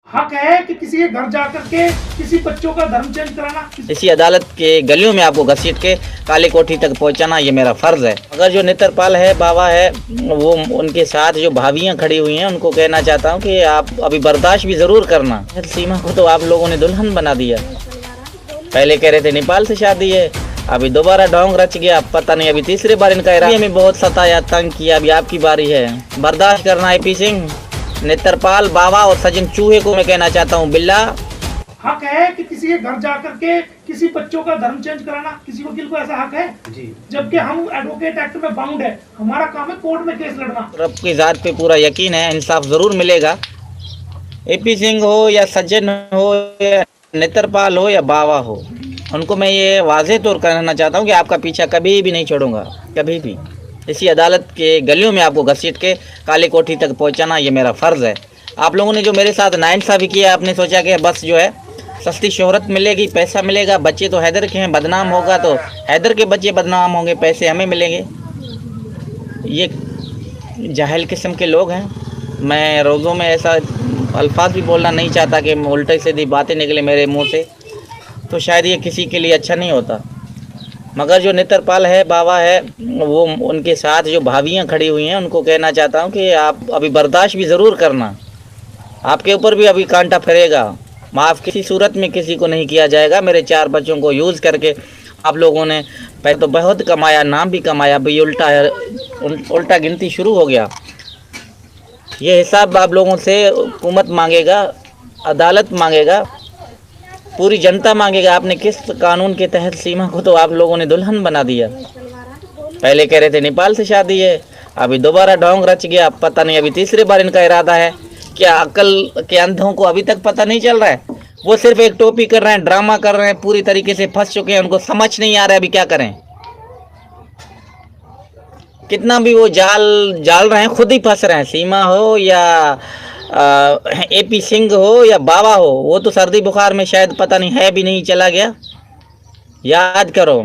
हक है कि किसी के घर जाकर के किसी बच्चों का धर्म चेंज कराना। इसी अदालत के गलियों में आपको घसीट के काली कोठी तक पहुंचाना ये मेरा फर्ज है। अगर जो नेत्रपाल है, बाबा है, वो उनके साथ जो भाभियां खड़ी हुई हैं उनको कहना चाहता हूं कि आप अभी बर्दाश्त भी जरूर करना। सीमा को तो आप लोगों ने दुल्हन बना दिया। पहले कह रहे थे नेपाल से शादी है, अभी दोबारा ढोंग रच गया, पता नहीं अभी तीसरे बार इनका इरादा। हमें बहुत सताया, तंग किया, अभी आपकी बारी है, बर्दाश्त करना। एपी सिंह, नेत्रपाल, बाबा और सचिन चूहे को मैं कहना चाहता हूँ, बिल्ला हक है कि किसी के घर जाकर के किसी बच्चों का धर्म चेंज कराना। किसी वकील को ऐसा हक है जी, जबकि हम एडवोकेट एक्ट में बाउंड है, हमारा काम है कोर्ट में केस लड़ना। रब की जात पे पूरा यकीन है, इंसाफ जरूर मिलेगा। एपी सिंह हो या सज्जन हो या नेत्रपाल हो या बाबा हो, उनको मैं ये वाज़ेह तौर कहना चाहता हूँ कि आपका पीछा कभी भी नहीं छोड़ूंगा, कभी भी। इसी अदालत के गलियों में आपको घसीट के काली कोठी तक पहुँचाना ये मेरा फ़र्ज़ है। आप लोगों ने जो मेरे साथ नाइंसाफ़ी किया, आपने सोचा कि बस जो है सस्ती शोहरत मिलेगी, पैसा मिलेगा, बच्चे तो हैदर के हैं, बदनाम होगा तो हैदर के बच्चे बदनाम होंगे, पैसे हमें मिलेंगे। ये जाहिल किस्म के लोग हैं। मैं रोज़ों में ऐसा अल्फाज भी बोलना नहीं चाहता कि उल्टे सीधी बातें निकले मेरे मुंह से, तो शायद ये किसी के लिए अच्छा नहीं होता। मगर जो नेत्रपाल है, बाबा है, वो उनके साथ जो भाभियां खड़ी हुई हैं उनको कहना चाहता हूँ कि आप अभी बर्दाश्त भी ज़रूर करना। आपके ऊपर भी अभी कांटा फिरेगा। माफ़ किसी सूरत में किसी को नहीं किया जाएगा। मेरे 4 बच्चों को यूज़ करके आप लोगों ने पहले तो बहुत कमाया, नाम भी कमाया, अभी उल्टा गिनती शुरू हो गया। ये हिसाब आप लोगों से हुकूमत मांगेगा, अदालत मांगेगा, पूरी जनता मांगेगा। आपने किस कानून के तहत सीमा को तो आप लोगों ने दुल्हन बना दिया। पहले कह रहे थे नेपाल से शादी है, अभी दोबारा ढोंग रच गया, पता नहीं अभी तीसरे बार इनका इरादा है। क्या अकल के अंधों को अभी तक पता नहीं चल रहा है? वो सिर्फ एक टोपी कर रहे हैं, ड्रामा कर रहे हैं, पूरी तरीके से फंस चुके हैं, उनको समझ नहीं आ रहा है अभी क्या करें। कितना भी वो जाल रहे हैं, खुद ही फंस रहे हैं। सीमा हो या एपी सिंह हो या बाबा हो, वो तो सर्दी बुखार में शायद पता नहीं है भी नहीं, चला गया। याद करो,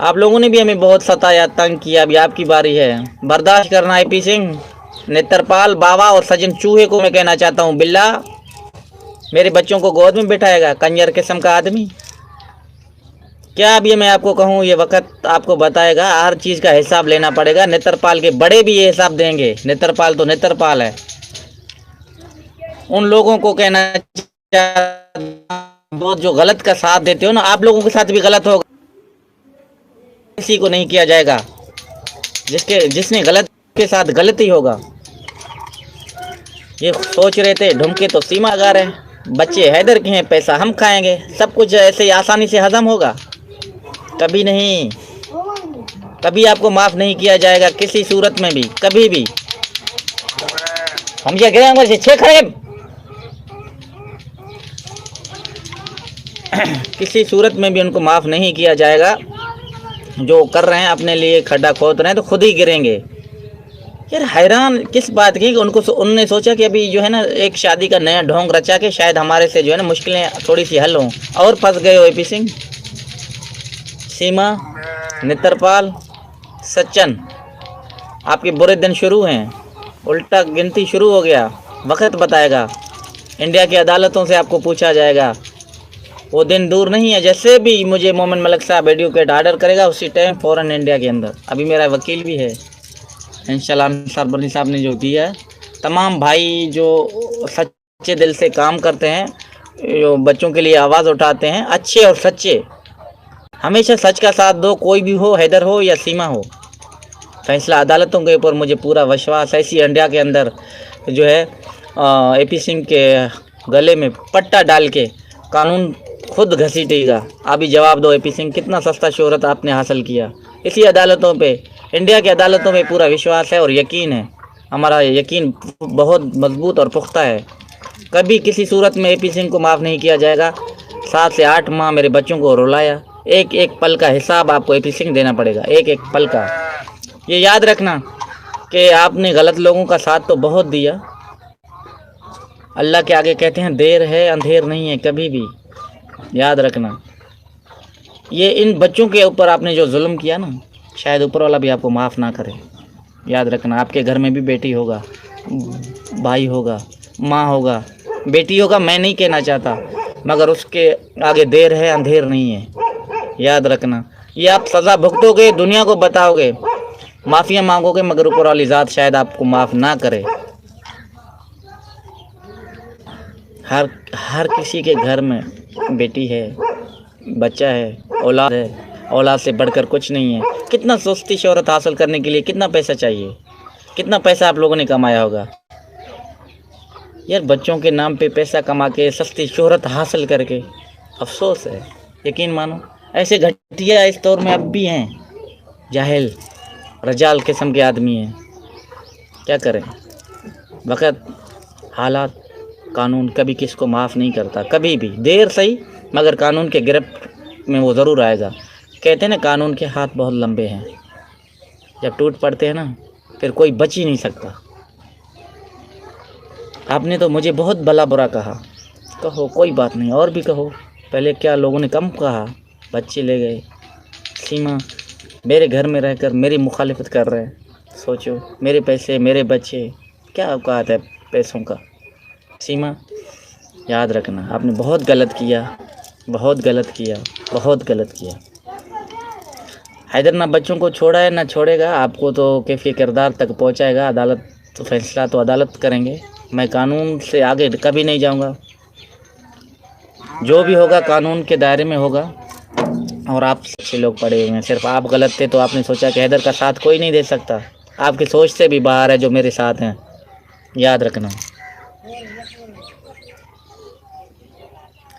आप लोगों ने भी हमें बहुत सताया, तंग किया, अभी आपकी बारी है, बर्दाश्त करना। एपी सिंह, नेत्रपाल, बाबा और सचिन चूहे को मैं कहना चाहता हूँ, बिल्ला मेरे बच्चों को गोद में बिठाएगा, कंजर किस्म का आदमी। क्या अब ये मैं आपको कहूँ, ये वक्त आपको बताएगा, हर चीज़ का हिसाब लेना पड़ेगा। नेत्रपाल के बड़े भी ये हिसाब देंगे। नेत्रपाल तो नेत्रपाल है। उन लोगों को कहना बहुत जो गलत का साथ देते हो ना, आप लोगों के साथ भी गलत होगा। किसी को नहीं किया जाएगा, जिसने गलत के साथ गलत ही होगा। ये सोच रहे थे ढुमके तो सीमा गा रहे, बच्चे हैदर के हैं, पैसा हम खाएंगे, सब कुछ ऐसे ही आसानी से हजम होगा? कभी नहीं, कभी आपको माफ़ नहीं किया जाएगा, किसी सूरत में भी, कभी भी। हम क्या करें, हमारे से छे खड़े किसी सूरत में भी उनको माफ़ नहीं किया जाएगा। जो कर रहे हैं, अपने लिए खड्डा खोद रहे हैं, तो खुद ही गिरेंगे। यार हैरान किस बात की, उन्होंने सोचा कि अभी जो है ना एक शादी का नया ढोंग रचा के शायद हमारे से जो है ना मुश्किलें थोड़ी सी हल हों, और फंस गए हो। एपी सिंह, सीमा, नेत्रपाल, सचिन, आपके बुरे दिन शुरू हैं, उल्टा गिनती शुरू हो गया। वक्त बताएगा, इंडिया की अदालतों से आपको पूछा जाएगा। वो दिन दूर नहीं है, जैसे भी मुझे मोमिन मलिक साहब एडवोकेट ऑर्डर करेगा उसी टाइम फ़ौरन इंडिया के अंदर। अभी मेरा वकील भी है इंशाल्लाह, सरबनी साहब ने जो दिया है। तमाम भाई जो सच्चे दिल से काम करते हैं, जो बच्चों के लिए आवाज़ उठाते हैं, अच्छे और सच्चे, हमेशा सच का साथ दो। कोई भी हो, हैदर हो या सीमा हो, फैसला अदालतों के ऊपर मुझे पूरा विश्वास है। इसी इंडिया के अंदर जो है एपी सिंह के गले में पट्टा डाल के कानून खुद घसीटेगा। अभी जवाब दो एपी सिंह, कितना सस्ता शोहरत आपने हासिल किया। इसी अदालतों पे, इंडिया की अदालतों में पूरा विश्वास है और यकीन है। हमारा यकीन बहुत मजबूत और पुख्ता है। कभी किसी सूरत में एपी सिंह को माफ़ नहीं किया जाएगा। 7 से 8 माह मेरे बच्चों को रुलाया, एक एक पल का हिसाब आपको एपी सिंह देना पड़ेगा, एक एक पल का। ये याद रखना कि आपने गलत लोगों का साथ तो बहुत दिया। अल्लाह के आगे कहते हैं देर है अंधेर नहीं है, कभी भी याद रखना। ये इन बच्चों के ऊपर आपने जो जुल्म किया ना, शायद ऊपर वाला भी आपको माफ़ ना करे। याद रखना, आपके घर में भी बेटी होगा, भाई होगा, माँ होगा, बेटी होगा, मैं नहीं कहना चाहता, मगर उसके आगे देर है अंधेर नहीं है। याद रखना, ये आप सज़ा भुगतोगे, दुनिया को बताओगे, माफ़िया मांगोगे, मगर ऊपर वाली ज़ात शायद आपको माफ़ ना करे। हर किसी के घर में बेटी है, बच्चा है, औलाद है, औलाद से बढ़कर कुछ नहीं है। कितना सस्ती शोहरत हासिल करने के लिए कितना पैसा चाहिए, कितना पैसा आप लोगों ने कमाया होगा यार। बच्चों के नाम पे पैसा कमा के सस्ती शोहरत हासिल करके अफसोस है, यकीन मानो ऐसे घटिया इस दौर में अब भी हैं, जाहिल रजाल किस्म के आदमी हैं। क्या करें, वक़्त, हालात, कानून कभी किसको माफ़ नहीं करता, कभी भी, देर सही मगर कानून के गिरफ्त में वो ज़रूर आएगा। कहते हैं ना, कानून के हाथ बहुत लंबे हैं, जब टूट पड़ते हैं ना फिर कोई बच ही नहीं सकता। आपने तो मुझे बहुत भला बुरा कहा, कहो कोई बात नहीं, और भी कहो, पहले क्या लोगों ने कम कहा, बच्चे ले गए। सीमा मेरे घर में रहकर मेरी मुखालिफत कर रहे हैं, सोचो मेरे पैसे, मेरे बच्चे, क्या औकात है पैसों का। सीमा याद रखना, आपने बहुत गलत किया, बहुत गलत किया, बहुत गलत किया। हैदर ना बच्चों को छोड़ा है ना छोड़ेगा, आपको तो कैफी किरदार तक पहुंचाएगा। अदालत तो फैसला तो अदालत करेंगे, मैं कानून से आगे कभी नहीं जाऊंगा। जो भी होगा कानून के दायरे में होगा। और आप अच्छे लोग पड़े हुए हैं, सिर्फ आप गलत थे तो आपने सोचा कि हैदर का साथ कोई नहीं दे सकता। आपकी सोच से भी बाहर है जो मेरे साथ हैं, याद रखना।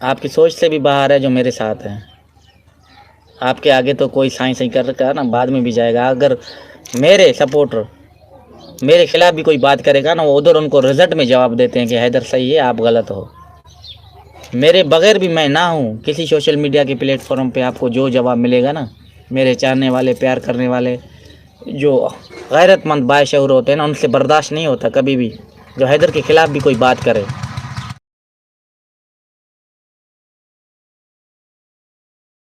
आपकी सोच से भी बाहर है जो मेरे साथ हैं। आपके आगे तो कोई साइंस नहीं कर रखा ना, बाद में भी जाएगा। अगर मेरे सपोर्टर मेरे खिलाफ भी कोई बात करेगा ना, वो उधर उनको रिजल्ट में जवाब देते हैं कि हैदर सही है, आप गलत हो। मेरे बगैर भी मैं ना हूँ, किसी सोशल मीडिया के प्लेटफॉर्म पे आपको जो जवाब मिलेगा ना, मेरे चाहने वाले, प्यार करने वाले, जो गैरतमंद बाशऊर होते हैं ना, उनसे बर्दाश्त नहीं होता कभी भी जो हैदर के ख़िलाफ़ भी कोई बात करे।